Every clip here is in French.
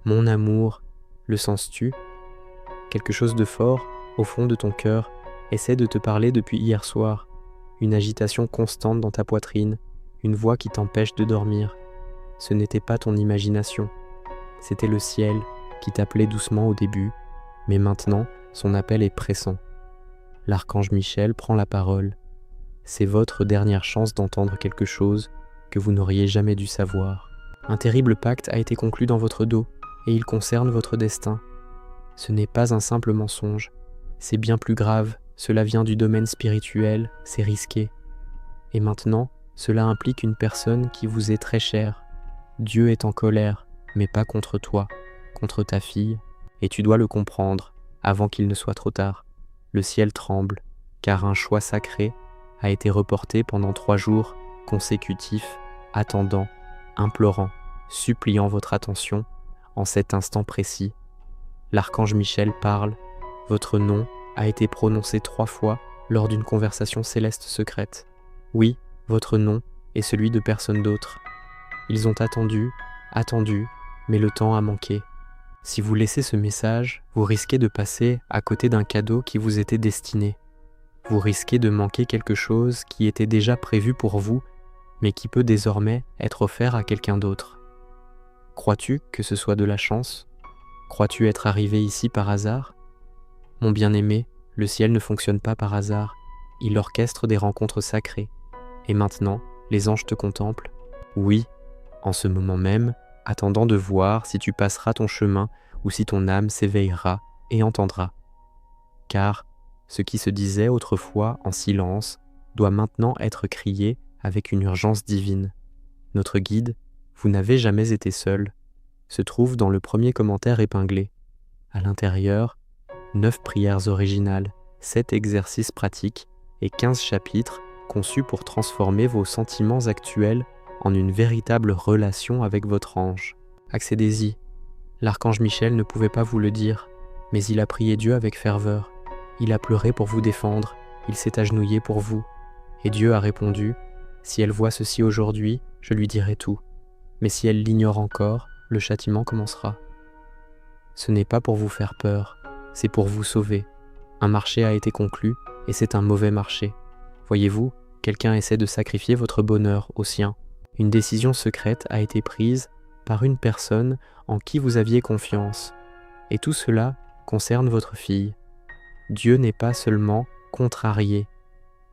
Mon amour, le sens-tu? Quelque chose de fort, au fond de ton cœur, essaie de te parler depuis hier soir. Une agitation constante dans ta poitrine, une voix qui t'empêche de dormir. Ce n'était pas ton imagination, c'était le ciel qui t'appelait doucement au début, mais maintenant son appel est pressant. L'archange Michel prend la parole. C'est votre dernière chance d'entendre quelque chose que vous n'auriez jamais dû savoir. Un terrible pacte a été conclu dans votre dos, et il concerne votre destin. Ce n'est pas un simple mensonge, c'est bien plus grave, cela vient du domaine spirituel, c'est risqué. Et maintenant, cela implique une personne qui vous est très chère. Dieu est en colère, mais pas contre toi, contre ta fille, et tu dois le comprendre, avant qu'il ne soit trop tard. Le ciel tremble, car un choix sacré a été reporté pendant 3 jours consécutifs, attendant, implorant, suppliant votre attention en cet instant précis. L'archange Michel parle, votre nom a été prononcé 3 fois lors d'une conversation céleste secrète. Oui, votre nom et celui de personne d'autre. Ils ont attendu, mais le temps a manqué. Si vous laissez ce message, vous risquez de passer à côté d'un cadeau qui vous était destiné. Vous risquez de manquer quelque chose qui était déjà prévu pour vous, mais qui peut désormais être offert à quelqu'un d'autre. Crois-tu que ce soit de la chance ? Crois-tu être arrivé ici par hasard ? Mon bien-aimé, le ciel ne fonctionne pas par hasard, il orchestre des rencontres sacrées. Et maintenant, les anges te contemplent. Oui, en ce moment même, attendant de voir si tu passeras ton chemin ou si ton âme s'éveillera et entendra. Car ce qui se disait autrefois en silence doit maintenant être crié avec une urgence divine. Notre guide, vous n'avez jamais été seul, se trouve dans le premier commentaire épinglé. À l'intérieur, 9 prières originales, 7 exercices pratiques et 15 chapitres conçus pour transformer vos sentiments actuels en une véritable relation avec votre ange. Accédez-y. L'archange Michel ne pouvait pas vous le dire, mais il a prié Dieu avec ferveur. Il a pleuré pour vous défendre, il s'est agenouillé pour vous. Et Dieu a répondu, « Si elle voit ceci aujourd'hui, je lui dirai tout. Mais si elle l'ignore encore, le châtiment commencera. » Ce n'est pas pour vous faire peur, c'est pour vous sauver. Un marché a été conclu, et c'est un mauvais marché. Voyez-vous, quelqu'un essaie de sacrifier votre bonheur au sien. Une décision secrète a été prise par une personne en qui vous aviez confiance. Et tout cela concerne votre fille. Dieu n'est pas seulement contrarié,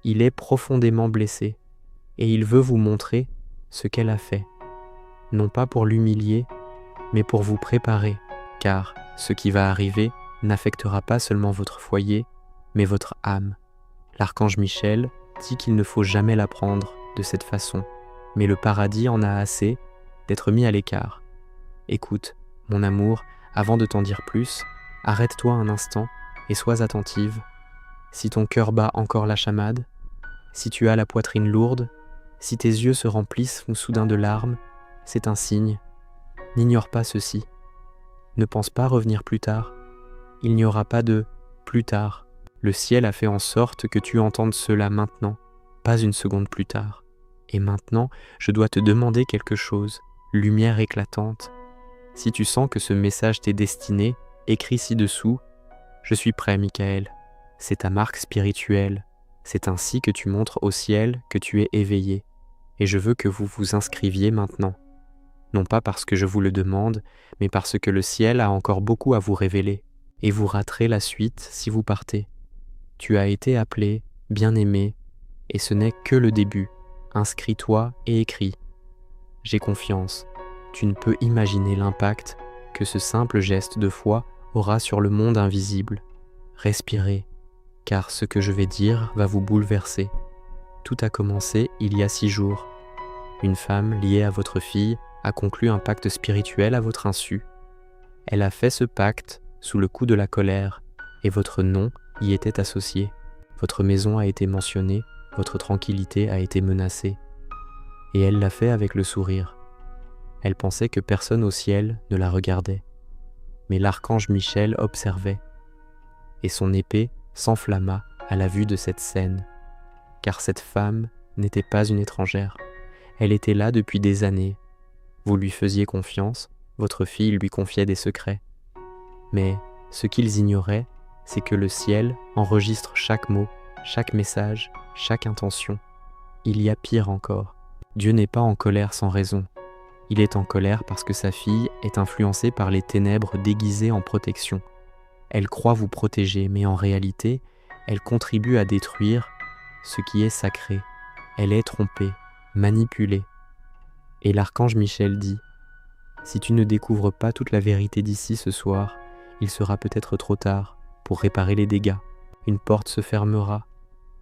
il est profondément blessé. Et il veut vous montrer ce qu'elle a fait. Non pas pour l'humilier, mais pour vous préparer. Car ce qui va arriver n'affectera pas seulement votre foyer, mais votre âme. L'archange Michel dit qu'il ne faut jamais la prendre de cette façon, mais le paradis en a assez d'être mis à l'écart. Écoute, mon amour, avant de t'en dire plus, arrête-toi un instant et sois attentive. Si ton cœur bat encore la chamade, si tu as la poitrine lourde, si tes yeux se remplissent soudain de larmes, c'est un signe. N'ignore pas ceci. Ne pense pas revenir plus tard. Il n'y aura pas de « plus tard ». Le ciel a fait en sorte que tu entendes cela maintenant, pas une seconde plus tard. Et maintenant, je dois te demander quelque chose, lumière éclatante. Si tu sens que ce message t'est destiné, écris ci-dessous « Je suis prêt, Michael ». C'est ta marque spirituelle. C'est ainsi que tu montres au ciel que tu es éveillé. Et je veux que vous vous inscriviez maintenant. Non pas parce que je vous le demande, mais parce que le ciel a encore beaucoup à vous révéler. Et vous raterez la suite si vous partez. Tu as été appelé, bien-aimé, et ce n'est que le début. Inscris-toi et écris. J'ai confiance. Tu ne peux imaginer l'impact que ce simple geste de foi aura sur le monde invisible. Respirez, car ce que je vais dire va vous bouleverser. Tout a commencé il y a 6 jours. Une femme liée à votre fille a conclu un pacte spirituel à votre insu. Elle a fait ce pacte sous le coup de la colère, et votre nom y était associé. Votre maison a été mentionnée, votre tranquillité a été menacée. Et elle l'a fait avec le sourire. Elle pensait que personne au ciel ne la regardait. Mais l'archange Michel observait, et son épée s'enflamma à la vue de cette scène, car cette femme n'était pas une étrangère. Elle était là depuis des années. Vous lui faisiez confiance, votre fille lui confiait des secrets. Mais ce qu'ils ignoraient, c'est que le ciel enregistre chaque mot, chaque message, chaque intention. Il y a pire encore. Dieu n'est pas en colère sans raison. Il est en colère parce que sa fille est influencée par les ténèbres déguisées en protection. Elle croit vous protéger, mais en réalité, elle contribue à détruire ce qui est sacré. Elle est trompée, manipulée. Et l'archange Michel dit, « Si tu ne découvres pas toute la vérité d'ici ce soir, il sera peut-être trop tard pour réparer les dégâts. Une porte se fermera,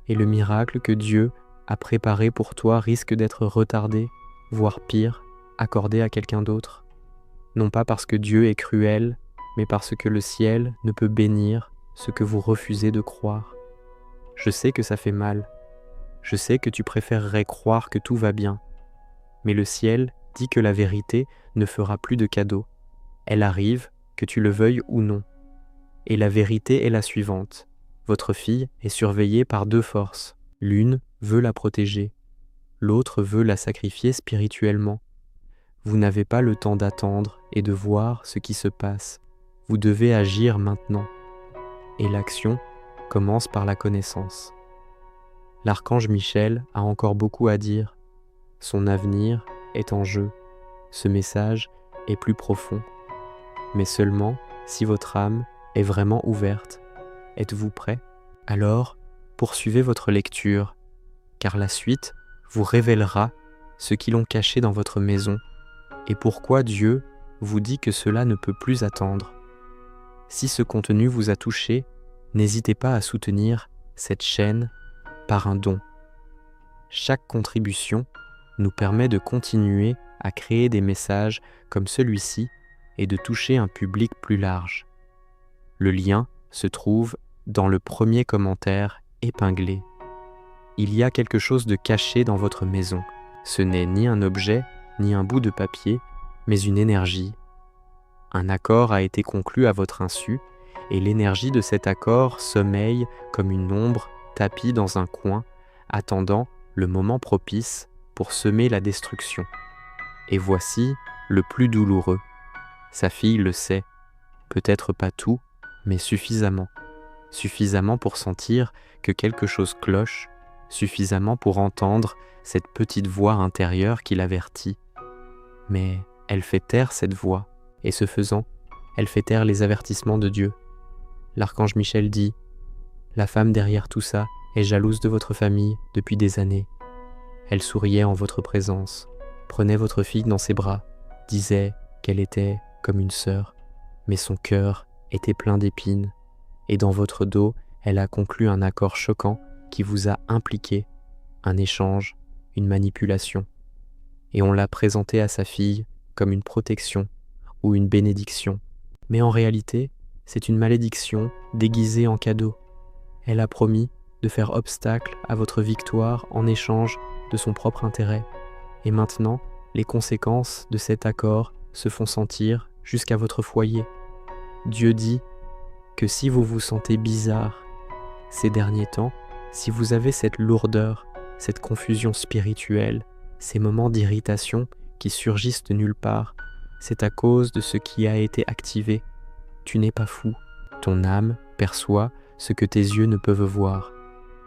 et le miracle que Dieu a préparé pour toi risque d'être retardé, voire pire, accordé à quelqu'un d'autre. Non pas parce que Dieu est cruel, mais parce que le ciel ne peut bénir ce que vous refusez de croire. Je sais que ça fait mal. Je sais que tu préférerais croire que tout va bien. Mais le ciel dit que la vérité ne fera plus de cadeaux. Elle arrive, que tu le veuilles ou non. Et la vérité est la suivante. Votre fille est surveillée par deux forces. L'une veut la protéger. L'autre veut la sacrifier spirituellement. Vous n'avez pas le temps d'attendre et de voir ce qui se passe. Vous devez agir maintenant. Et l'action commence par la connaissance. L'archange Michel a encore beaucoup à dire. Son avenir est en jeu. Ce message est plus profond. Mais seulement si votre âme est vraiment ouverte. Êtes-vous prêt? Alors, poursuivez votre lecture, car la suite vous révélera ce qu'ils ont caché dans votre maison et pourquoi Dieu vous dit que cela ne peut plus attendre. Si ce contenu vous a touché, n'hésitez pas à soutenir cette chaîne par un don. Chaque contribution nous permet de continuer à créer des messages comme celui-ci et de toucher un public plus large. Le lien se trouve dans le premier commentaire épinglé. Il y a quelque chose de caché dans votre maison. Ce n'est ni un objet, ni un bout de papier, mais une énergie. Un accord a été conclu à votre insu, et l'énergie de cet accord sommeille comme une ombre tapie dans un coin, attendant le moment propice pour semer la destruction. Et voici le plus douloureux. Sa fille le sait, peut-être pas tout, mais suffisamment. Suffisamment pour sentir que quelque chose cloche, suffisamment pour entendre cette petite voix intérieure qui l'avertit. Mais elle fait taire cette voix, et ce faisant, elle fait taire les avertissements de Dieu. L'archange Michel dit, « La femme derrière tout ça est jalouse de votre famille depuis des années. Elle souriait en votre présence, prenait votre fille dans ses bras, disait qu'elle était comme une sœur, mais son cœur était plein d'épines, et dans votre dos, elle a conclu un accord choquant qui vous a impliqué, un échange, une manipulation. Et on l'a présenté à sa fille comme une protection ou une bénédiction. Mais en réalité, c'est une malédiction déguisée en cadeau. Elle a promis de faire obstacle à votre victoire en échange de son propre intérêt. Et maintenant, les conséquences de cet accord se font sentir jusqu'à votre foyer. Dieu dit que si vous vous sentez bizarre ces derniers temps, si vous avez cette lourdeur, cette confusion spirituelle, ces moments d'irritation qui surgissent de nulle part, c'est à cause de ce qui a été activé. Tu n'es pas fou. Ton âme perçoit ce que tes yeux ne peuvent voir.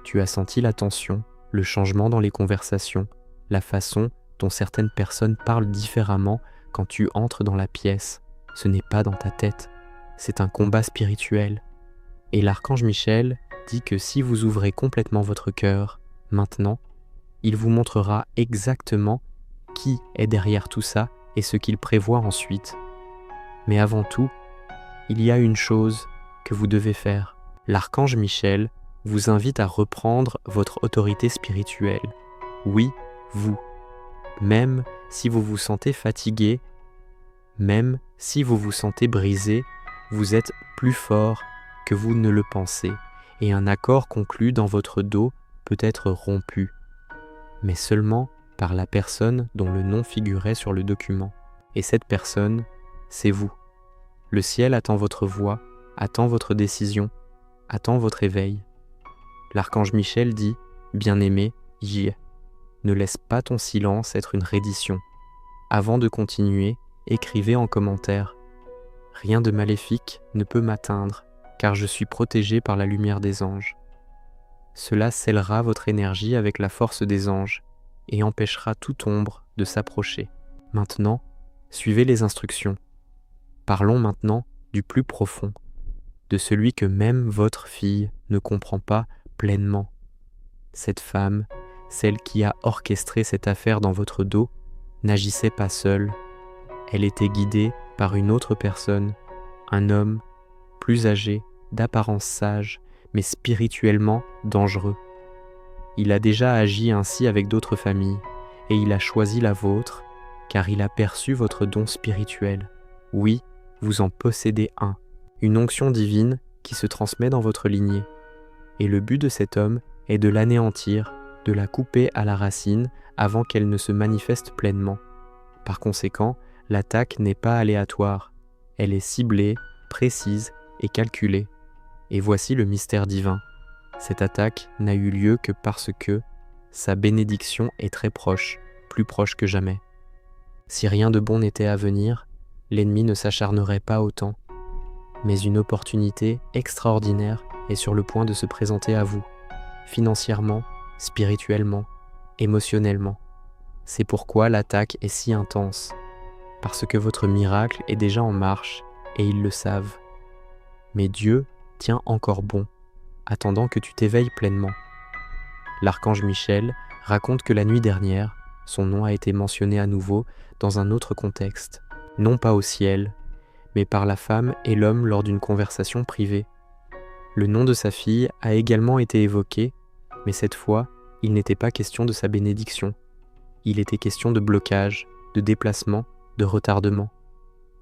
Tu as senti la tension, le changement dans les conversations, la façon dont certaines personnes parlent différemment quand tu entres dans la pièce. Ce n'est pas dans ta tête, c'est un combat spirituel. Et l'archange Michel dit que si vous ouvrez complètement votre cœur, maintenant, il vous montrera exactement qui est derrière tout ça et ce qu'il prévoit ensuite. Mais avant tout, il y a une chose que vous devez faire. L'archange Michel vous invite à reprendre votre autorité spirituelle. Oui, vous. Même si vous vous sentez fatigué, même si vous vous sentez brisé, vous êtes plus fort que vous ne le pensez, et un accord conclu dans votre dos peut être rompu, mais seulement par la personne dont le nom figurait sur le document. Et cette personne, c'est vous. Le ciel attend votre voix, attend votre décision, attend votre éveil. L'archange Michel dit, « Bien-aimé, j'y ai. Ne laisse pas ton silence être une reddition. » Avant de continuer, écrivez en commentaire. Rien de maléfique ne peut m'atteindre, car je suis protégé par la lumière des anges. Cela scellera votre énergie avec la force des anges et empêchera toute ombre de s'approcher. Maintenant, suivez les instructions. Parlons maintenant du plus profond, de celui que même votre fille ne comprend pas pleinement. Cette femme, celle qui a orchestré cette affaire dans votre dos, n'agissait pas seule. Elle était guidée par une autre personne, un homme plus âgé, d'apparence sage, mais spirituellement dangereux. Il a déjà agi ainsi avec d'autres familles, et il a choisi la vôtre, car il a perçu votre don spirituel. Oui, vous en possédez un, une onction divine qui se transmet dans votre lignée. Et le but de cet homme est de l'anéantir, de la couper à la racine avant qu'elle ne se manifeste pleinement. Par conséquent, l'attaque n'est pas aléatoire, elle est ciblée, précise et calculée. Et voici le mystère divin. Cette attaque n'a eu lieu que parce que sa bénédiction est très proche, plus proche que jamais. Si rien de bon n'était à venir, l'ennemi ne s'acharnerait pas autant. Mais une opportunité extraordinaire est sur le point de se présenter à vous, financièrement, spirituellement, émotionnellement. C'est pourquoi l'attaque est si intense, parce que votre miracle est déjà en marche et ils le savent. Mais Dieu tient encore bon, attendant que tu t'éveilles pleinement. L'archange Michel raconte que la nuit dernière, son nom a été mentionné à nouveau dans un autre contexte, non pas au ciel, mais par la femme et l'homme lors d'une conversation privée. Le nom de sa fille a également été évoqué, mais cette fois, il n'était pas question de sa bénédiction. Il était question de blocage, de déplacement, de retardement.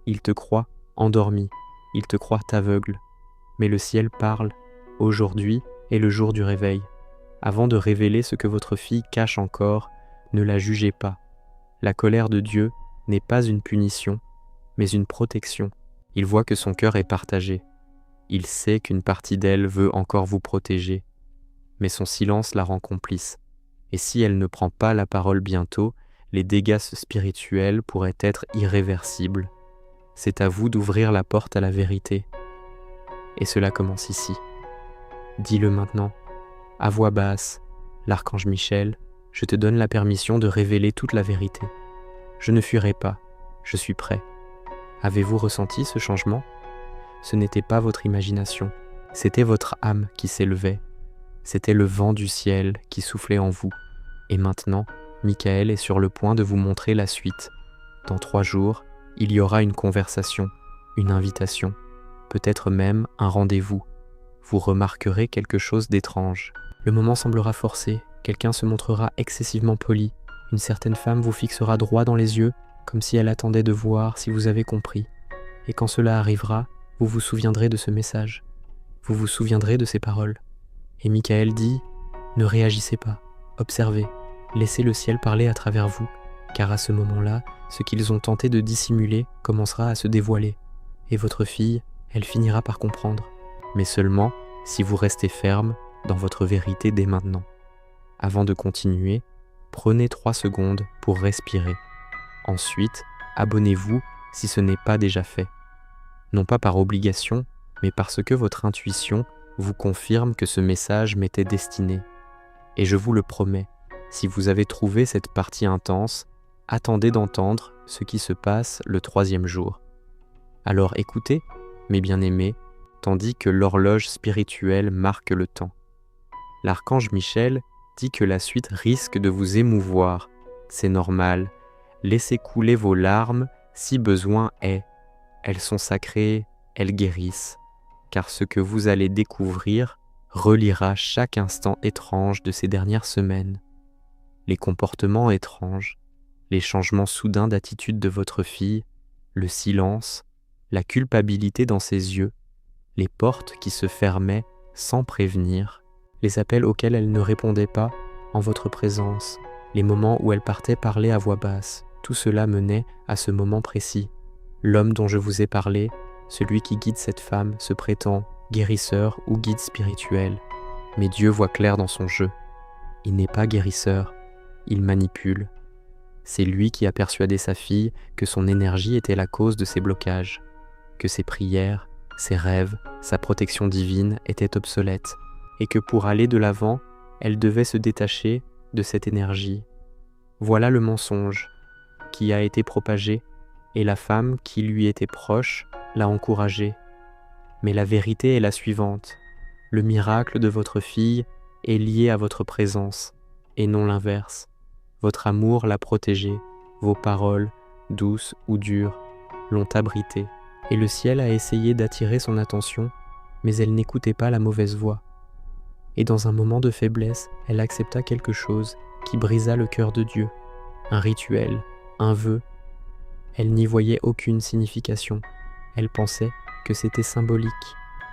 Il te croit endormi, il te croit aveugle. Mais le ciel parle. Aujourd'hui est le jour du réveil. Avant de révéler ce que votre fille cache encore, ne la jugez pas. La colère de Dieu n'est pas une punition, mais une protection. Il voit que son cœur est partagé. Il sait qu'une partie d'elle veut encore vous protéger, mais son silence la rend complice. Et si elle ne prend pas la parole bientôt, les dégâts spirituels pourraient être irréversibles. C'est à vous d'ouvrir la porte à la vérité. Et cela commence ici. Dis-le maintenant, à voix basse, l'archange Michel, je te donne la permission de révéler toute la vérité. Je ne fuirai pas, je suis prêt. Avez-vous ressenti ce changement ? Ce n'était pas votre imagination, c'était votre âme qui s'élevait. C'était le vent du ciel qui soufflait en vous. Et maintenant, Michael est sur le point de vous montrer la suite. Dans 3 jours, il y aura une conversation, une invitation, peut-être même un rendez-vous. Vous remarquerez quelque chose d'étrange. Le moment semblera forcé, quelqu'un se montrera excessivement poli, une certaine femme vous fixera droit dans les yeux, comme si elle attendait de voir si vous avez compris. Et quand cela arrivera, vous vous souviendrez de ce message. Vous vous souviendrez de ces paroles. Et Michael dit, ne réagissez pas, observez, laissez le ciel parler à travers vous, car à ce moment-là, ce qu'ils ont tenté de dissimuler commencera à se dévoiler. Et votre fille, elle finira par comprendre. Mais seulement si vous restez ferme dans votre vérité dès maintenant. Avant de continuer, prenez 3 secondes pour respirer. Ensuite, abonnez-vous si ce n'est pas déjà fait. Non pas par obligation, mais parce que votre intuition vous confirme que ce message m'était destiné. Et je vous le promets, si vous avez trouvé cette partie intense, attendez d'entendre ce qui se passe le 3e jour. Alors écoutez, mes bien-aimés, tandis que l'horloge spirituelle marque le temps. L'archange Michel dit que la suite risque de vous émouvoir. C'est normal, laissez couler vos larmes si besoin est. Elles sont sacrées, elles guérissent, car ce que vous allez découvrir reliera chaque instant étrange de ces dernières semaines. Les comportements étranges, les changements soudains d'attitude de votre fille, le silence, la culpabilité dans ses yeux, les portes qui se fermaient sans prévenir, les appels auxquels elle ne répondait pas en votre présence, les moments où elle partait parler à voix basse, tout cela menait à ce moment précis. L'homme dont je vous ai parlé, celui qui guide cette femme, se prétend guérisseur ou guide spirituel, mais Dieu voit clair dans son jeu. Il n'est pas guérisseur, il manipule. C'est lui qui a persuadé sa fille que son énergie était la cause de ses blocages, que ses prières, ses rêves, sa protection divine étaient obsolètes, et que pour aller de l'avant, elle devait se détacher de cette énergie. Voilà le mensonge qui a été propagé, et la femme qui lui était proche l'a encouragé. Mais la vérité est la suivante. Le miracle de votre fille est lié à votre présence, et non l'inverse. Votre amour l'a protégée, vos paroles, douces ou dures, l'ont abritée. Et le ciel a essayé d'attirer son attention, mais elle n'écoutait pas la mauvaise voix. Et dans un moment de faiblesse, elle accepta quelque chose qui brisa le cœur de Dieu, un rituel, un vœu. Elle n'y voyait aucune signification. Elle pensait que c'était symbolique,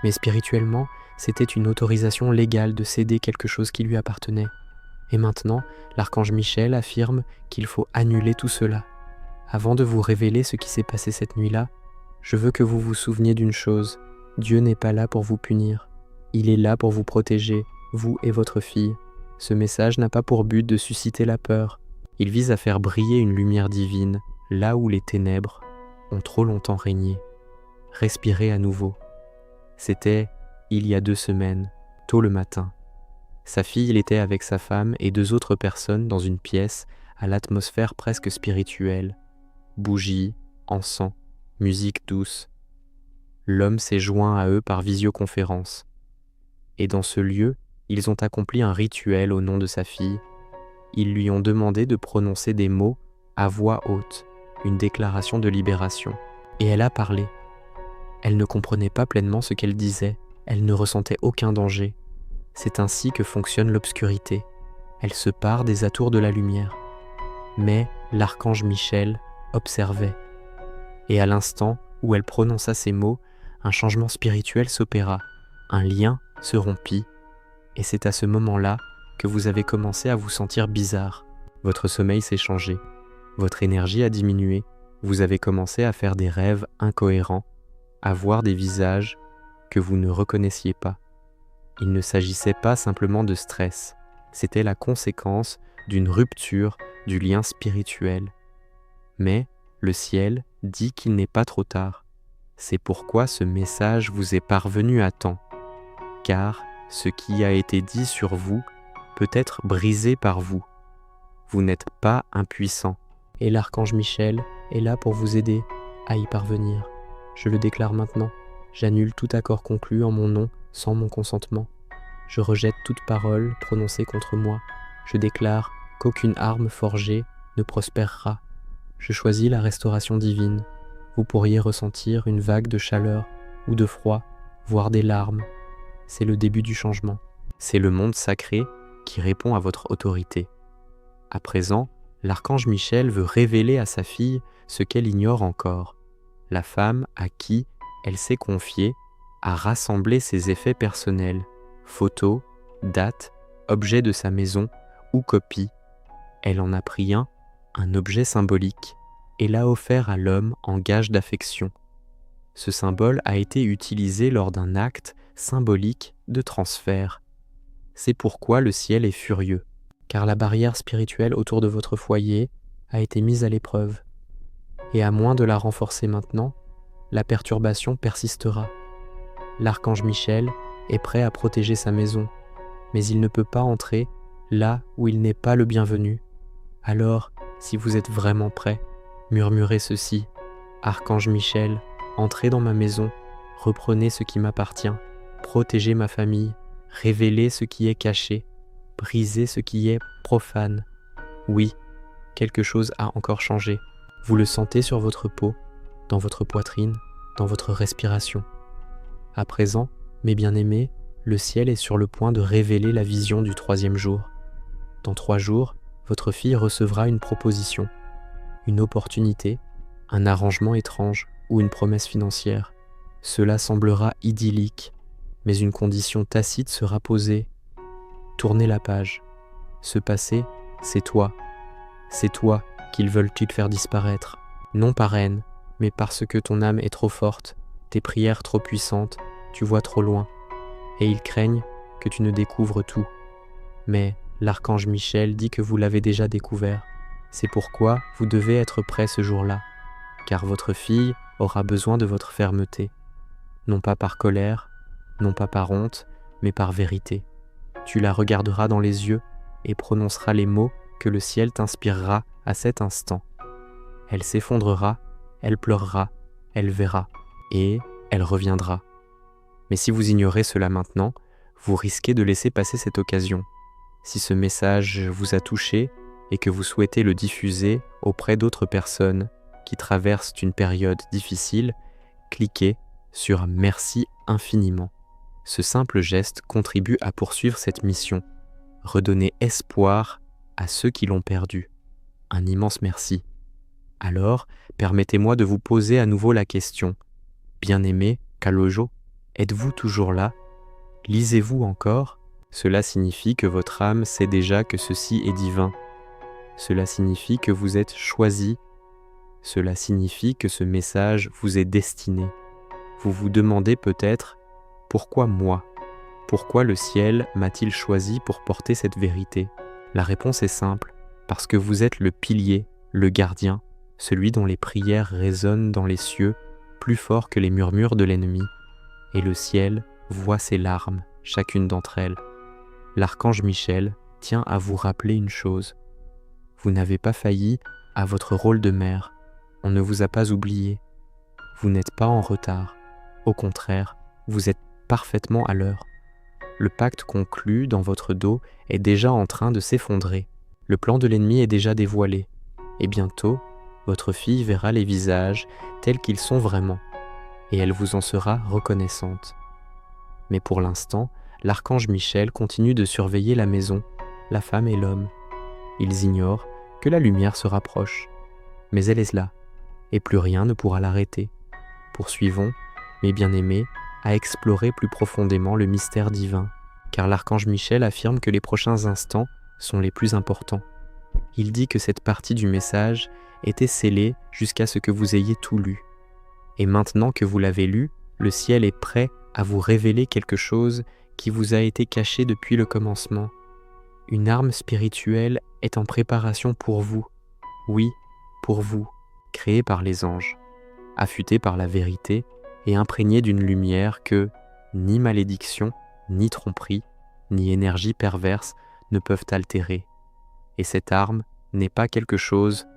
mais spirituellement, c'était une autorisation légale de céder quelque chose qui lui appartenait. Et maintenant, l'archange Michel affirme qu'il faut annuler tout cela. Avant de vous révéler ce qui s'est passé cette nuit-là, je veux que vous vous souveniez d'une chose. Dieu n'est pas là pour vous punir. Il est là pour vous protéger, vous et votre fille. Ce message n'a pas pour but de susciter la peur. Il vise à faire briller une lumière divine, là où les ténèbres ont trop longtemps régné. Respirez à nouveau. C'était il y a 2 semaines, tôt le matin. Sa fille était avec sa femme et 2 autres personnes dans une pièce à l'atmosphère presque spirituelle. Bougies, encens, musique douce. L'homme s'est joint à eux par visioconférence. Et dans ce lieu, ils ont accompli un rituel au nom de sa fille. Ils lui ont demandé de prononcer des mots à voix haute, une déclaration de libération. Et elle a parlé. Elle ne comprenait pas pleinement ce qu'elle disait, elle ne ressentait aucun danger. C'est ainsi que fonctionne l'obscurité. Elle se pare des atours de la lumière. Mais l'archange Michel observait. Et à l'instant où elle prononça ces mots, un changement spirituel s'opéra, un lien se rompit, et c'est à ce moment-là que vous avez commencé à vous sentir bizarre. Votre sommeil s'est changé, votre énergie a diminué, vous avez commencé à faire des rêves incohérents, à voir des visages que vous ne reconnaissiez pas. Il ne s'agissait pas simplement de stress, c'était la conséquence d'une rupture du lien spirituel. Mais le ciel dit qu'il n'est pas trop tard. C'est pourquoi ce message vous est parvenu à temps, car ce qui a été dit sur vous peut être brisé par vous. Vous n'êtes pas impuissant, et l'archange Michel est là pour vous aider à y parvenir. Je le déclare maintenant, j'annule tout accord conclu en mon nom sans mon consentement. Je rejette toute parole prononcée contre moi. Je déclare qu'aucune arme forgée ne prospérera. Je choisis la restauration divine. Vous pourriez ressentir une vague de chaleur ou de froid, voire des larmes. C'est le début du changement. C'est le monde sacré qui répond à votre autorité. À présent, l'archange Michel veut révéler à sa fille ce qu'elle ignore encore. La femme à qui elle s'est confiée a rassemblé ses effets personnels, photos, dates, objets de sa maison ou copies. Elle en a pris un objet symbolique, et l'a offert à l'homme en gage d'affection. Ce symbole a été utilisé lors d'un acte symbolique de transfert. C'est pourquoi le ciel est furieux, car la barrière spirituelle autour de votre foyer a été mise à l'épreuve. Et à moins de la renforcer maintenant, la perturbation persistera. L'archange Michel est prêt à protéger sa maison, mais il ne peut pas entrer là où il n'est pas le bienvenu. Alors, si vous êtes vraiment prêt, murmurez ceci: Archange Michel, entrez dans ma maison, reprenez ce qui m'appartient, protégez ma famille, révélez ce qui est caché, brisez ce qui est profane. Oui, quelque chose a encore changé. Vous le sentez sur votre peau, dans votre poitrine, dans votre respiration. À présent, mes bien-aimés, le ciel est sur le point de révéler la vision du 3e jour. Dans 3 jours, votre fille recevra une proposition, une opportunité, un arrangement étrange ou une promesse financière. Cela semblera idyllique, mais une condition tacite sera posée. Tournez la page. Ce passé, c'est toi. C'est toi qu'ils veulent-ils faire disparaître. Non par haine, mais parce que ton âme est trop forte, tes prières trop puissantes, tu vois trop loin. Et ils craignent que tu ne découvres tout. Mais l'archange Michel dit que vous l'avez déjà découvert. C'est pourquoi vous devez être prêt ce jour-là, car votre fille aura besoin de votre fermeté, non pas par colère, non pas par honte, mais par vérité. Tu la regarderas dans les yeux et prononceras les mots que le ciel t'inspirera à cet instant. Elle s'effondrera, elle pleurera, elle verra, et elle reviendra. Mais si vous ignorez cela maintenant, vous risquez de laisser passer cette occasion. Si ce message vous a touché et que vous souhaitez le diffuser auprès d'autres personnes qui traversent une période difficile, cliquez sur « Merci infiniment ». Ce simple geste contribue à poursuivre cette mission, redonner espoir à ceux qui l'ont perdu. Un immense merci. Alors, permettez-moi de vous poser à nouveau la question. Bien-aimé Kalojo, êtes-vous toujours là? Lisez-vous encore? Cela signifie que votre âme sait déjà que ceci est divin. Cela signifie que vous êtes choisi. Cela signifie que ce message vous est destiné. Vous vous demandez peut-être, pourquoi moi? Pourquoi le ciel m'a-t-il choisi pour porter cette vérité? La réponse est simple, parce que vous êtes le pilier, le gardien, celui dont les prières résonnent dans les cieux plus fort que les murmures de l'ennemi. Et le ciel voit ses larmes, chacune d'entre elles. L'archange Michel tient à vous rappeler une chose. Vous n'avez pas failli à votre rôle de mère. On ne vous a pas oublié. Vous n'êtes pas en retard. Au contraire, vous êtes parfaitement à l'heure. Le pacte conclu dans votre dos est déjà en train de s'effondrer. Le plan de l'ennemi est déjà dévoilé. Et bientôt, votre fille verra les visages tels qu'ils sont vraiment. Et elle vous en sera reconnaissante. Mais pour l'instant, l'archange Michel continue de surveiller la maison, la femme et l'homme. Ils ignorent que la lumière se rapproche. Mais elle est là, et plus rien ne pourra l'arrêter. Poursuivons, mes bien-aimés, à explorer plus profondément le mystère divin, car l'archange Michel affirme que les prochains instants sont les plus importants. Il dit que cette partie du message était scellée jusqu'à ce que vous ayez tout lu. Et maintenant que vous l'avez lu, le ciel est prêt à vous révéler quelque chose qui vous a été caché depuis le commencement. Une arme spirituelle est en préparation pour vous. Oui, pour vous, créée par les anges, affûtée par la vérité et imprégnée d'une lumière que ni malédiction, ni tromperie, ni énergie perverse ne peuvent altérer. Et cette arme n'est pas quelque chose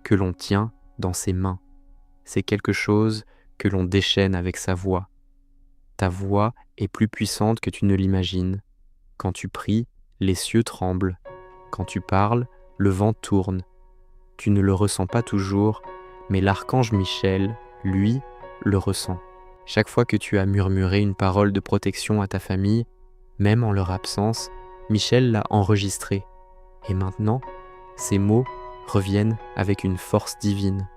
que l'on tient dans ses mains. C'est quelque chose que l'on déchaîne avec sa voix. Ta voix est plus puissante que tu ne l'imagines. Quand tu pries, les cieux tremblent. Quand tu parles, le vent tourne. Tu ne le ressens pas toujours, mais l'archange Michel, lui, le ressent. Chaque fois que tu as murmuré une parole de protection à ta famille, même en leur absence, Michel l'a enregistré. Et maintenant, ces mots reviennent avec une force divine.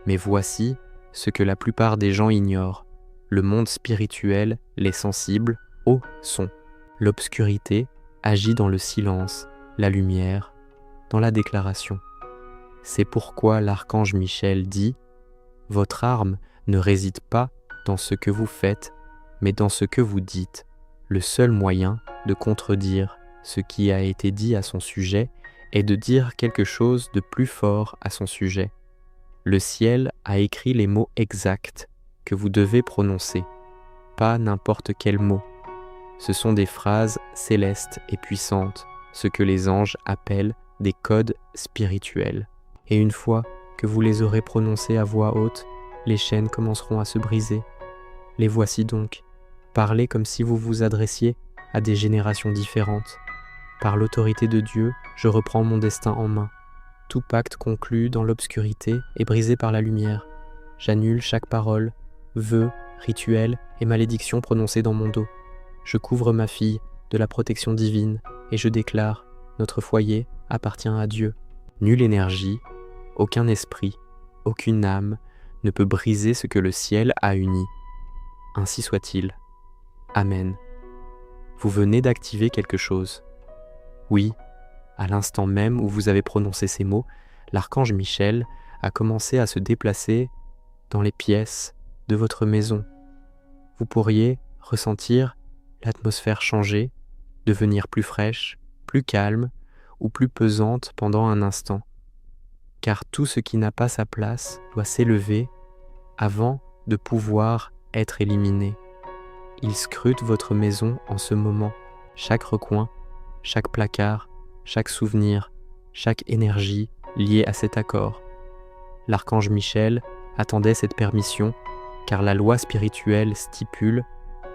Mais voici ce que la plupart des gens ignorent. Le monde spirituel, les sensibles, au son. L'obscurité agit dans le silence, la lumière, dans la déclaration. C'est pourquoi l'archange Michel dit « Votre arme ne réside pas dans ce que vous faites, mais dans ce que vous dites. Le seul moyen de contredire ce qui a été dit à son sujet est de dire quelque chose de plus fort à son sujet. Le ciel a écrit les mots exacts que vous devez prononcer, pas n'importe quel mot. Ce sont des phrases célestes et puissantes, ce que les anges appellent des codes spirituels. Et une fois que vous les aurez prononcés à voix haute, les chaînes commenceront à se briser. Les voici donc. Parlez comme si vous vous adressiez à des générations différentes. Par l'autorité de Dieu, je reprends mon destin en main. Tout pacte conclu dans l'obscurité est brisé par la lumière. J'annule chaque parole, vœu, rituel et malédiction prononcée dans mon dos. Je couvre ma fille de la protection divine et je déclare, notre foyer appartient à Dieu. Nulle énergie, aucun esprit, aucune âme ne peut briser ce que le ciel a uni. Ainsi soit-il. Amen. Vous venez d'activer quelque chose. Oui, à l'instant même où vous avez prononcé ces mots, l'archange Michel a commencé à se déplacer dans les pièces de votre maison. Vous pourriez ressentir l'atmosphère changer, devenir plus fraîche, plus calme ou plus pesante pendant un instant. car tout ce qui n'a pas sa place doit s'élever avant de pouvoir être éliminé. Il scrute votre maison en ce moment, chaque recoin, chaque placard, chaque souvenir, chaque énergie liée à cet accord. L'archange Michel attendait cette permission, car la loi spirituelle stipule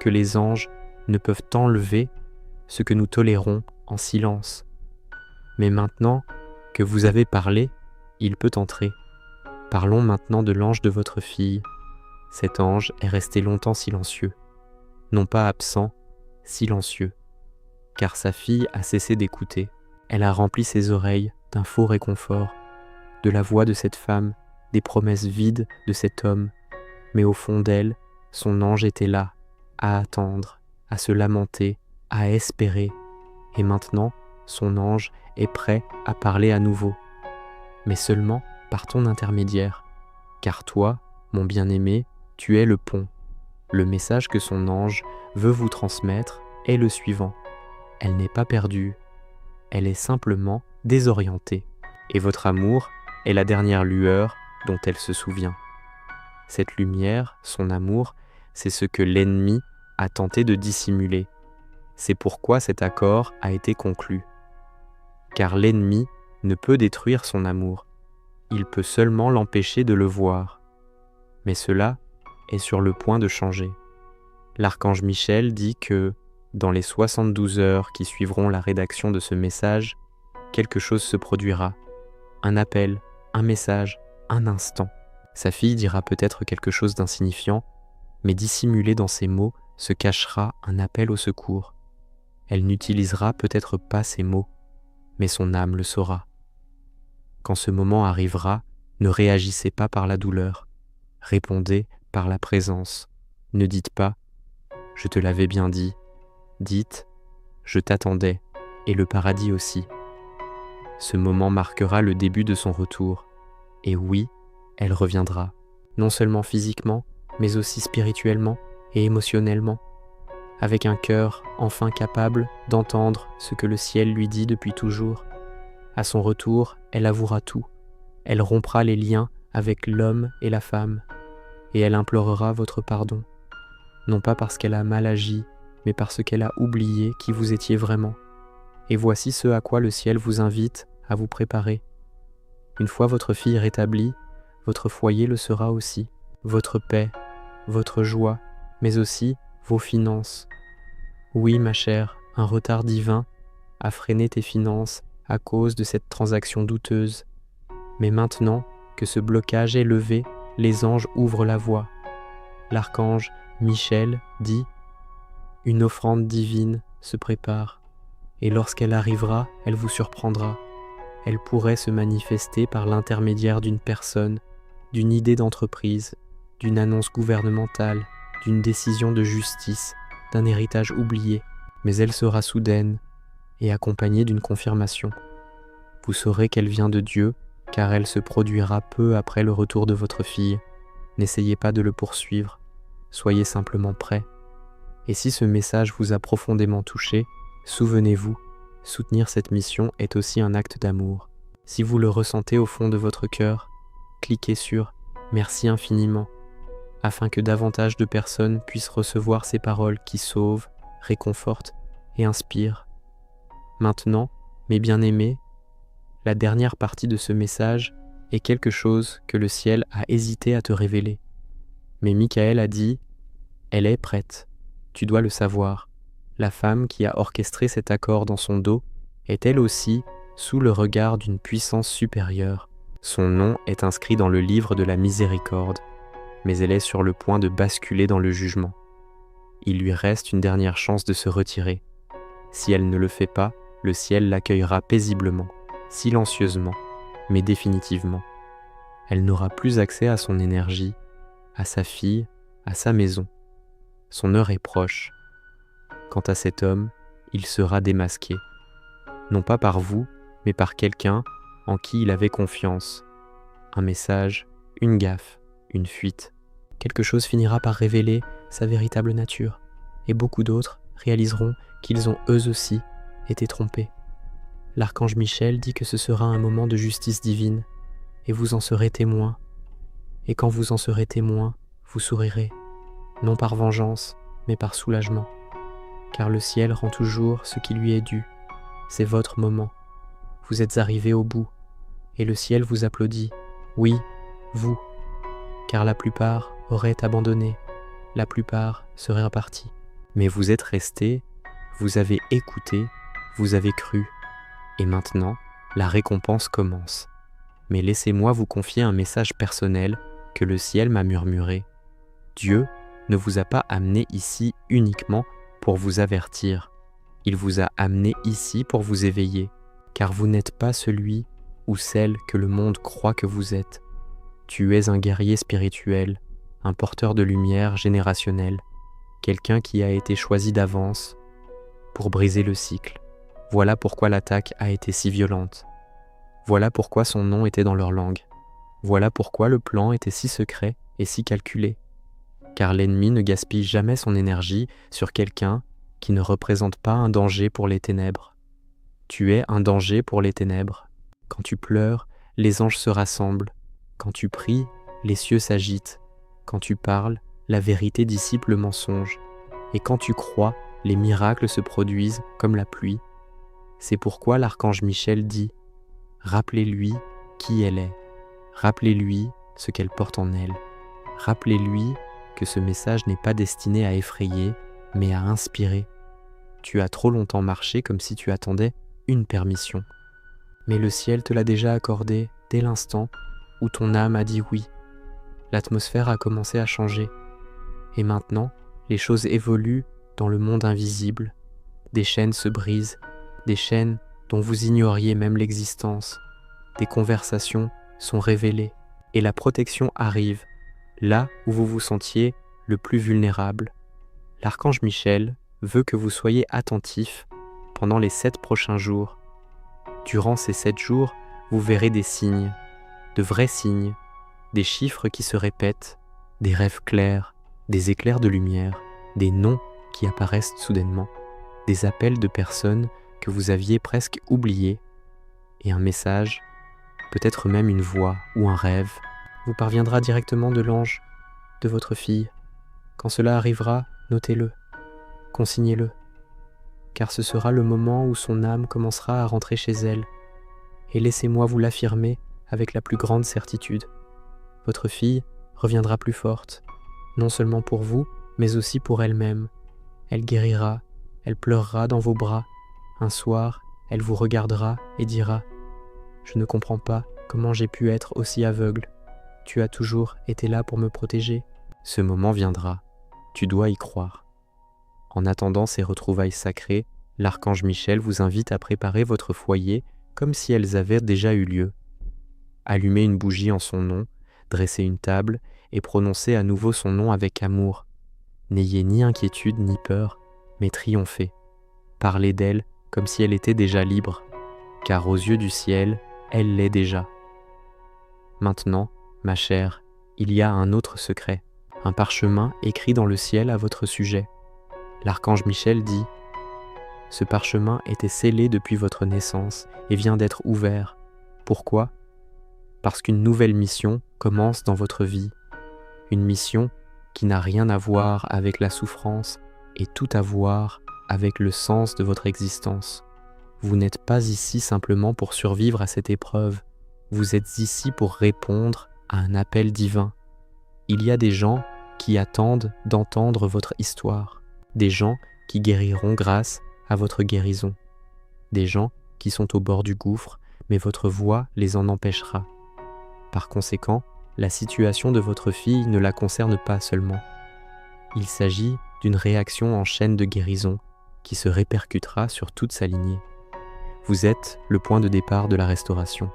que les anges ne peuvent enlever ce que nous tolérons en silence. Mais maintenant que vous avez parlé, il peut entrer. Parlons maintenant de l'ange de votre fille. Cet ange est resté longtemps silencieux. Non pas absent, silencieux. Car sa fille a cessé d'écouter. Elle a rempli ses oreilles d'un faux réconfort, de la voix de cette femme, des promesses vides de cet homme. Mais au fond d'elle, son ange était là, à attendre, à se lamenter, à espérer. Et maintenant, son ange est prêt à parler à nouveau. Mais seulement par ton intermédiaire. Car toi, mon bien-aimé, tu es le pont. Le message que son ange veut vous transmettre est le suivant. Elle n'est pas perdue, elle est simplement désorientée. Et votre amour est la dernière lueur dont elle se souvient. Cette lumière, son amour, c'est ce que l'ennemi a tenté de dissimuler. C'est pourquoi cet accord a été conclu. Car l'ennemi ne peut détruire son amour, il peut seulement l'empêcher de le voir. Mais cela est sur le point de changer. L'archange Michel dit que, dans les 72 heures qui suivront la rédaction de ce message, quelque chose se produira. Un appel, un message, un instant. Sa fille dira peut-être quelque chose d'insignifiant, mais dissimulé dans ses mots se cachera un appel au secours. Elle n'utilisera peut-être pas ces mots, mais son âme le saura. Quand ce moment arrivera, ne réagissez pas par la douleur. Répondez par la présence. Ne dites pas « Je te l'avais bien dit ». Dites « Je t'attendais » et le paradis aussi. Ce moment marquera le début de son retour. Et oui, elle reviendra, non seulement physiquement, mais aussi spirituellement et émotionnellement, avec un cœur enfin capable d'entendre ce que le ciel lui dit depuis toujours. À son retour, elle avouera tout. Elle rompra les liens avec l'homme et la femme, et elle implorera votre pardon, non pas parce qu'elle a mal agi, mais parce qu'elle a oublié qui vous étiez vraiment. Et voici ce à quoi le ciel vous invite à vous préparer. Une fois votre fille rétablie, votre foyer le sera aussi, votre paix, votre joie, mais aussi vos finances. Oui, ma chère, un retard divin a freiné tes finances à cause de cette transaction douteuse. Mais maintenant que ce blocage est levé, les anges ouvrent la voie. L'archange Michel dit « Une offrande divine se prépare, et lorsqu'elle arrivera, elle vous surprendra. Elle pourrait se manifester par l'intermédiaire d'une personne, d'une idée d'entreprise, d'une annonce gouvernementale, d'une décision de justice, d'un héritage oublié, mais elle sera soudaine et accompagnée d'une confirmation. Vous saurez qu'elle vient de Dieu, car elle se produira peu après le retour de votre fille. N'essayez pas de le poursuivre, soyez simplement prêts. Et si ce message vous a profondément touché, souvenez-vous, soutenir cette mission est aussi un acte d'amour. Si vous le ressentez au fond de votre cœur, cliquez sur « Merci infiniment » afin que davantage de personnes puissent recevoir ces paroles qui sauvent, réconfortent et inspirent. Maintenant, mes bien-aimés, la dernière partie de ce message est quelque chose que le ciel a hésité à te révéler. Mais Michael a dit « Elle est prête, tu dois le savoir. » La femme qui a orchestré cet accord dans son dos est elle aussi sous le regard d'une puissance supérieure. Son nom est inscrit dans le livre de la miséricorde, mais elle est sur le point de basculer dans le jugement. Il lui reste une dernière chance de se retirer. Si elle ne le fait pas, le ciel l'accueillera paisiblement, silencieusement, mais définitivement. Elle n'aura plus accès à son énergie, à sa fille, à sa maison. Son heure est proche. Quant à cet homme, il sera démasqué. Non pas par vous, mais par quelqu'un en qui il avait confiance. Un message, une gaffe, une fuite. Quelque chose finira par révéler sa véritable nature, et beaucoup d'autres réaliseront qu'ils ont eux aussi été trompés. L'archange Michel dit que ce sera un moment de justice divine, et vous en serez témoin. Et quand vous en serez témoin, vous sourirez, non par vengeance, mais par soulagement. Car le ciel rend toujours ce qui lui est dû. C'est votre moment. Vous êtes arrivé au bout, et le ciel vous applaudit. Oui, vous, car la plupart auraient abandonné, la plupart seraient repartis. Mais vous êtes restés, vous avez écouté, vous avez cru, et maintenant, la récompense commence. Mais laissez-moi vous confier un message personnel que le ciel m'a murmuré. Dieu ne vous a pas amené ici uniquement pour vous avertir. Il vous a amené ici pour vous éveiller, car vous n'êtes pas celui ou celle que le monde croit que vous êtes. Tu es un guerrier spirituel, un porteur de lumière générationnel, quelqu'un qui a été choisi d'avance pour briser le cycle. Voilà pourquoi l'attaque a été si violente. Voilà pourquoi son nom était dans leur langue. Voilà pourquoi le plan était si secret et si calculé. Car l'ennemi ne gaspille jamais son énergie sur quelqu'un qui ne représente pas un danger pour les ténèbres. Tu es un danger pour les ténèbres. Quand tu pleures, les anges se rassemblent. Quand tu pries, les cieux s'agitent. Quand tu parles, la vérité dissipe le mensonge. Et quand tu crois, les miracles se produisent comme la pluie. C'est pourquoi l'archange Michel dit « Rappelez-lui qui elle est. Rappelez-lui ce qu'elle porte en elle. Rappelez-lui que ce message n'est pas destiné à effrayer, mais à inspirer. Tu as trop longtemps marché comme si tu attendais une permission. Mais le ciel te l'a déjà accordé dès l'instant où ton âme a dit oui. L'atmosphère a commencé à changer. Et maintenant, les choses évoluent dans le monde invisible. Des chaînes se brisent, des chaînes dont vous ignoriez même l'existence. Des conversations sont révélées et la protection arrive, là où vous vous sentiez le plus vulnérable. L'archange Michel veut que vous soyez attentif pendant les 7 prochains jours. Durant ces 7 jours, vous verrez des signes, de vrais signes, des chiffres qui se répètent, des rêves clairs, des éclairs de lumière, des noms qui apparaissent soudainement, des appels de personnes que vous aviez presque oubliées, et un message, peut-être même une voix ou un rêve, vous parviendra directement de l'ange de votre fille. Quand cela arrivera, notez-le, consignez-le, car ce sera le moment où son âme commencera à rentrer chez elle, et laissez-moi vous l'affirmer avec la plus grande certitude. Votre fille reviendra plus forte, non seulement pour vous, mais aussi pour elle-même. Elle guérira, elle pleurera dans vos bras. Un soir, elle vous regardera et dira « Je ne comprends pas comment j'ai pu être aussi aveugle. Tu as toujours été là pour me protéger. » Ce moment viendra, tu dois y croire. En attendant ces retrouvailles sacrées, l'archange Michel vous invite à préparer votre foyer comme si elles avaient déjà eu lieu. Allumez une bougie en son nom, dressez une table et prononcez à nouveau son nom avec amour. N'ayez ni inquiétude ni peur, mais triomphez. Parlez d'elle comme si elle était déjà libre, car aux yeux du ciel, elle l'est déjà. Maintenant, ma chère, il y a un autre secret, un parchemin écrit dans le ciel à votre sujet. L'archange Michel dit « Ce parchemin était scellé depuis votre naissance et vient d'être ouvert. Pourquoi ? Parce qu'une nouvelle mission commence dans votre vie. Une mission qui n'a rien à voir avec la souffrance et tout à voir avec le sens de votre existence. Vous n'êtes pas ici simplement pour survivre à cette épreuve. Vous êtes ici pour répondre à un appel divin. Il y a des gens qui attendent d'entendre votre histoire. Des gens qui guériront grâce à votre guérison. Des gens qui sont au bord du gouffre, mais votre voix les en empêchera. Par conséquent, la situation de votre fille ne la concerne pas seulement. Il s'agit d'une réaction en chaîne de guérison qui se répercutera sur toute sa lignée. Vous êtes le point de départ de la restauration.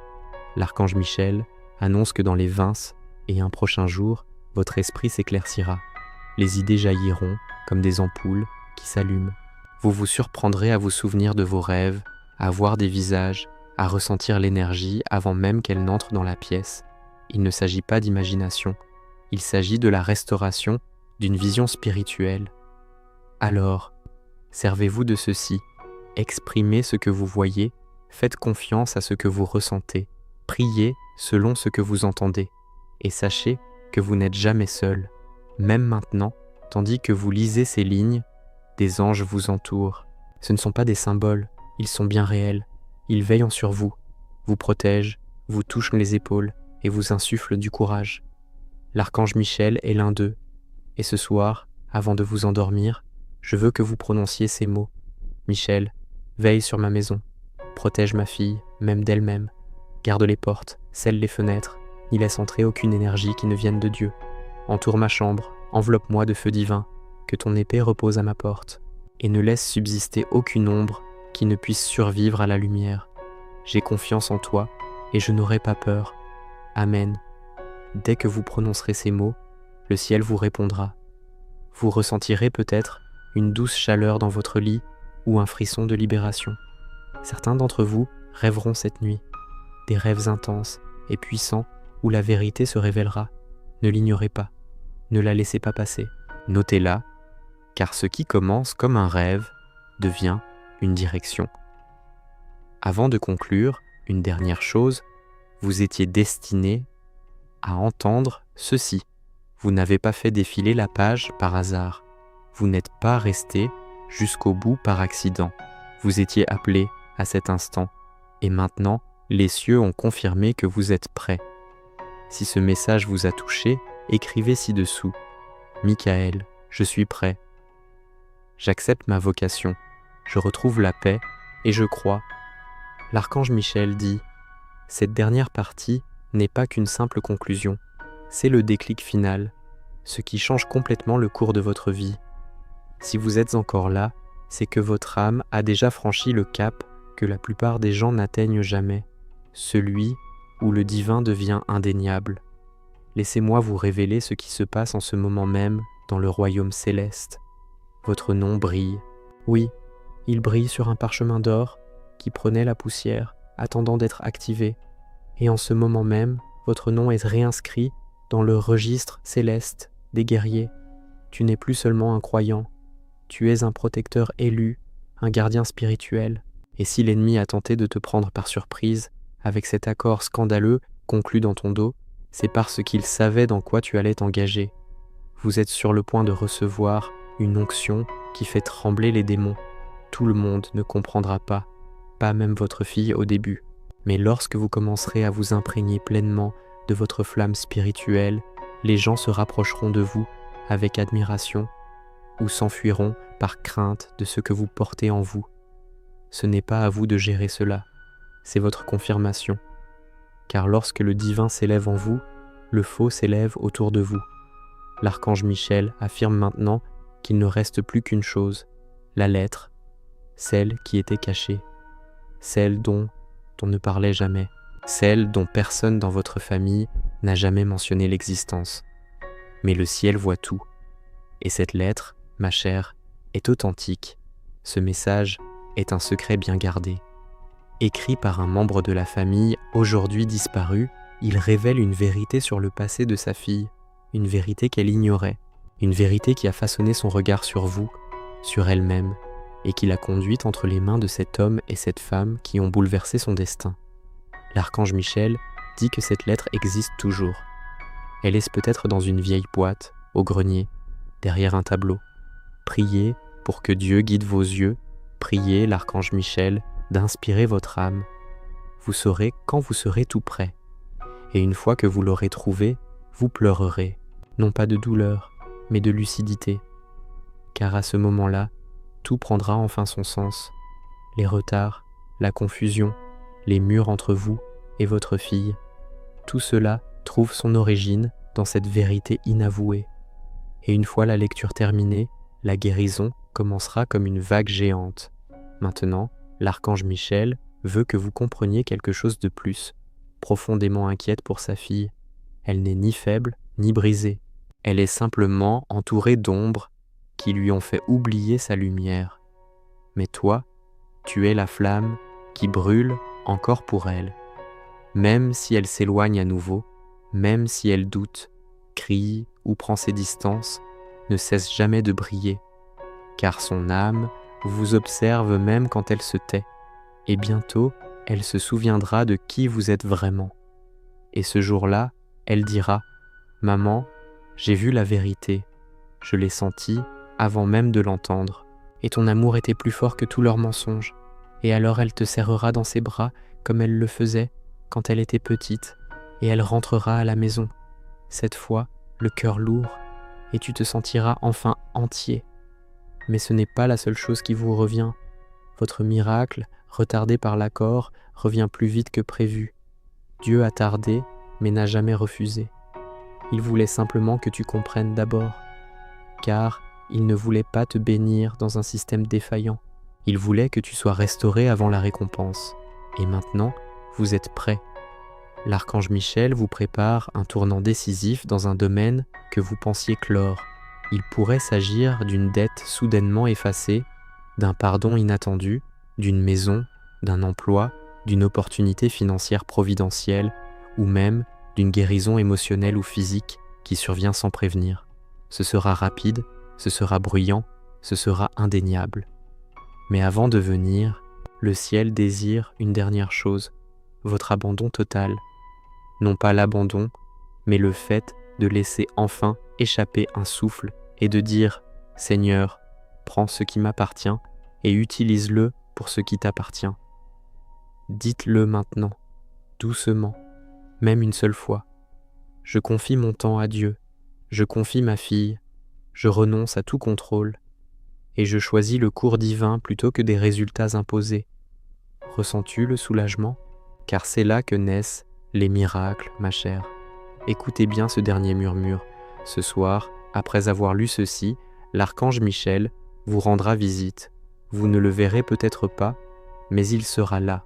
L'archange Michel annonce que dans les 20 et un prochain jour, votre esprit s'éclaircira. Les idées jailliront comme des ampoules qui s'allument. Vous vous surprendrez à vous souvenir de vos rêves, à voir des visages, à ressentir l'énergie avant même qu'elle n'entre dans la pièce. Il ne s'agit pas d'imagination, il s'agit de la restauration d'une vision spirituelle. Alors, servez-vous de ceci, exprimez ce que vous voyez, faites confiance à ce que vous ressentez, priez selon ce que vous entendez, et sachez que vous n'êtes jamais seul. Même maintenant, tandis que vous lisez ces lignes, des anges vous entourent. Ce ne sont pas des symboles, ils sont bien réels. Ils veillent sur vous, vous protègent, vous touchent les épaules et vous insufflent du courage. L'archange Michel est l'un d'eux, et ce soir, avant de vous endormir, je veux que vous prononciez ces mots. Michel, veille sur ma maison, protège ma fille, même d'elle-même, garde les portes, scelle les fenêtres, n'y laisse entrer aucune énergie qui ne vienne de Dieu. Entoure ma chambre, enveloppe-moi de feu divin, que ton épée repose à ma porte, et ne laisse subsister aucune ombre qui ne puisse survivre à la lumière. J'ai confiance en toi, et je n'aurai pas peur. Amen. Dès que vous prononcerez ces mots, le ciel vous répondra. Vous ressentirez peut-être une douce chaleur dans votre lit ou un frisson de libération. Certains d'entre vous rêveront cette nuit, des rêves intenses et puissants où la vérité se révélera. Ne l'ignorez pas, ne la laissez pas passer. Notez-la, car ce qui commence comme un rêve devient une direction. Avant de conclure, une dernière chose, vous étiez destiné à entendre ceci. Vous n'avez pas fait défiler la page par hasard. Vous n'êtes pas resté jusqu'au bout par accident. Vous étiez appelé à cet instant. Et maintenant, les cieux ont confirmé que vous êtes prêt. Si ce message vous a touché, écrivez ci-dessous. Michael, je suis prêt. J'accepte ma vocation. Je retrouve la paix et je crois. L'archange Michel dit « Cette dernière partie n'est pas qu'une simple conclusion. C'est le déclic final, ce qui change complètement le cours de votre vie. Si vous êtes encore là, c'est que votre âme a déjà franchi le cap que la plupart des gens n'atteignent jamais, celui où le divin devient indéniable. Laissez-moi vous révéler ce qui se passe en ce moment même dans le royaume céleste. Votre nom brille. Oui, il brille sur un parchemin d'or qui prenait la poussière, attendant d'être activé. Et en ce moment même, votre nom est réinscrit dans le registre céleste des guerriers. Tu n'es plus seulement un croyant, tu es un protecteur élu, un gardien spirituel. Et si l'ennemi a tenté de te prendre par surprise avec cet accord scandaleux conclu dans ton dos, c'est parce qu'il savait dans quoi tu allais t'engager. Vous êtes sur le point de recevoir une onction qui fait trembler les démons. Tout le monde ne comprendra pas même votre fille au début. Mais lorsque vous commencerez à vous imprégner pleinement de votre flamme spirituelle, les gens se rapprocheront de vous avec admiration ou s'enfuiront par crainte de ce que vous portez en vous. Ce n'est pas à vous de gérer cela, c'est votre confirmation. Car lorsque le divin s'élève en vous, le faux s'élève autour de vous. L'archange Michel affirme maintenant qu'il ne reste plus qu'une chose, la lettre, celle qui était cachée, celle dont on ne parlait jamais, celle dont personne dans votre famille n'a jamais mentionné l'existence. Mais le ciel voit tout. Et cette lettre, ma chère, est authentique. Ce message est un secret bien gardé. Écrit par un membre de la famille aujourd'hui disparu, il révèle une vérité sur le passé de sa fille, une vérité qu'elle ignorait, une vérité qui a façonné son regard sur vous, sur elle-même, et qui l'a conduite entre les mains de cet homme et cette femme qui ont bouleversé son destin. L'archange Michel dit que cette lettre existe toujours. Elle est peut-être dans une vieille boîte, au grenier, derrière un tableau. Priez pour que Dieu guide vos yeux, priez l'archange Michel d'inspirer votre âme. Vous saurez quand vous serez tout prêt. Et une fois que vous l'aurez trouvé, vous pleurerez, non pas de douleur, mais de lucidité. Car à ce moment-là, tout prendra enfin son sens. Les retards, la confusion, les murs entre vous et votre fille, tout cela trouve son origine dans cette vérité inavouée. Et une fois la lecture terminée, la guérison commencera comme une vague géante. Maintenant, l'archange Michel veut que vous compreniez quelque chose de plus, profondément inquiète pour sa fille. Elle n'est ni faible, ni brisée. Elle est simplement entourée d'ombres qui lui ont fait oublier sa lumière. Mais toi, tu es la flamme qui brûle encore pour elle. Même si elle s'éloigne à nouveau, même si elle doute, crie ou prend ses distances, ne cesse jamais de briller, car son âme vous observe même quand elle se tait, et bientôt elle se souviendra de qui vous êtes vraiment. Et ce jour-là, elle dira « Maman, j'ai vu la vérité, je l'ai sentie avant même de l'entendre. Et ton amour était plus fort que tous leurs mensonges. » Et alors elle te serrera dans ses bras comme elle le faisait quand elle était petite, et elle rentrera à la maison, cette fois le cœur lourd, et tu te sentiras enfin entier. Mais ce n'est pas la seule chose qui vous revient. Votre miracle, retardé par l'accord, revient plus vite que prévu. Dieu a tardé, mais n'a jamais refusé. Il voulait simplement que tu comprennes d'abord, car il ne voulait pas te bénir dans un système défaillant. Il voulait que tu sois restauré avant la récompense. Et maintenant, vous êtes prêts. L'archange Michel vous prépare un tournant décisif dans un domaine que vous pensiez clore. Il pourrait s'agir d'une dette soudainement effacée, d'un pardon inattendu, d'une maison, d'un emploi, d'une opportunité financière providentielle, ou même d'une guérison émotionnelle ou physique qui survient sans prévenir. Ce sera rapide, ce sera bruyant, ce sera indéniable. Mais avant de venir, le ciel désire une dernière chose, votre abandon total. Non pas l'abandon, mais le fait de laisser enfin échapper un souffle et de dire « Seigneur, prends ce qui m'appartient et utilise-le pour ce qui t'appartient. » Dites-le maintenant, doucement, même une seule fois. Je confie mon temps à Dieu, je confie ma fille, je renonce à tout contrôle et je choisis le cours divin plutôt que des résultats imposés. Ressens-tu le soulagement? Car c'est là que naissent les miracles, ma chère. Écoutez bien ce dernier murmure. Ce soir, après avoir lu ceci, l'archange Michel vous rendra visite. Vous ne le verrez peut-être pas, mais il sera là.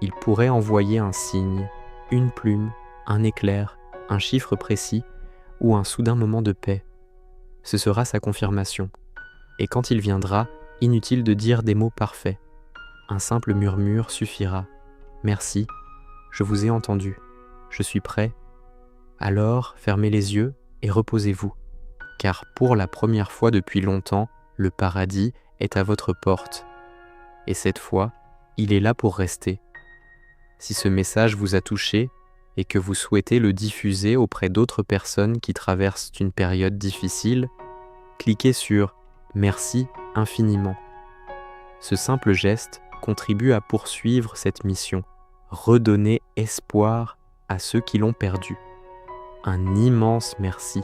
Il pourrait envoyer un signe, une plume, un éclair, un chiffre précis ou un soudain moment de paix. Ce sera sa confirmation. Et quand il viendra, inutile de dire des mots parfaits. Un simple murmure suffira. Merci, je vous ai entendu, je suis prêt. Alors, fermez les yeux et reposez-vous, car pour la première fois depuis longtemps, le paradis est à votre porte. Et cette fois, il est là pour rester. Si ce message vous a touché et que vous souhaitez le diffuser auprès d'autres personnes qui traversent une période difficile, cliquez sur « Merci infiniment ». Ce simple geste contribue à poursuivre cette mission, redonner espoir à ceux qui l'ont perdu. Un immense merci.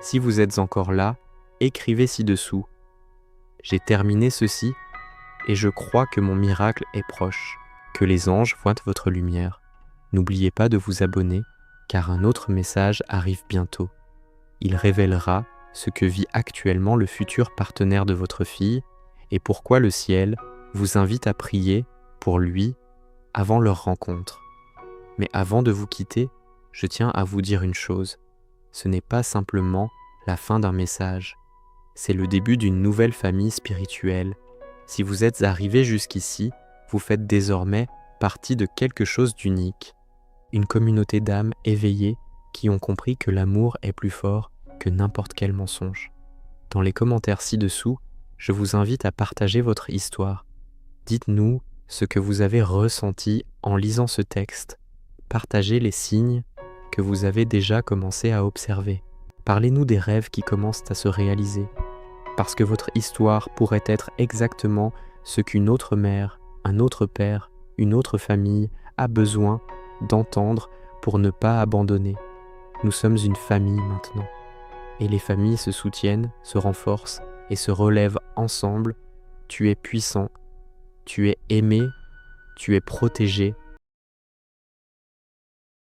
Si vous êtes encore là, écrivez ci-dessous. J'ai terminé ceci et je crois que mon miracle est proche. Que les anges voient votre lumière. N'oubliez pas de vous abonner, car un autre message arrive bientôt. Il révélera ce que vit actuellement le futur partenaire de votre fille et pourquoi le ciel vous invite à prier pour lui avant leur rencontre. Mais avant de vous quitter, je tiens à vous dire une chose. Ce n'est pas simplement la fin d'un message. C'est le début d'une nouvelle famille spirituelle. Si vous êtes arrivé jusqu'ici, vous faites désormais partie de quelque chose d'unique. Une communauté d'âmes éveillées qui ont compris que l'amour est plus fort que n'importe quel mensonge. Dans les commentaires ci-dessous, je vous invite à partager votre histoire. Dites-nous ce que vous avez ressenti en lisant ce texte. Partagez les signes que vous avez déjà commencé à observer. Parlez-nous des rêves qui commencent à se réaliser. Parce que votre histoire pourrait être exactement ce qu'une autre mère, un autre père, une autre famille a besoin d'entendre pour ne pas abandonner. Nous sommes une famille maintenant. Et les familles se soutiennent, se renforcent et se relèvent ensemble. Tu es puissant, tu es aimé, tu es protégé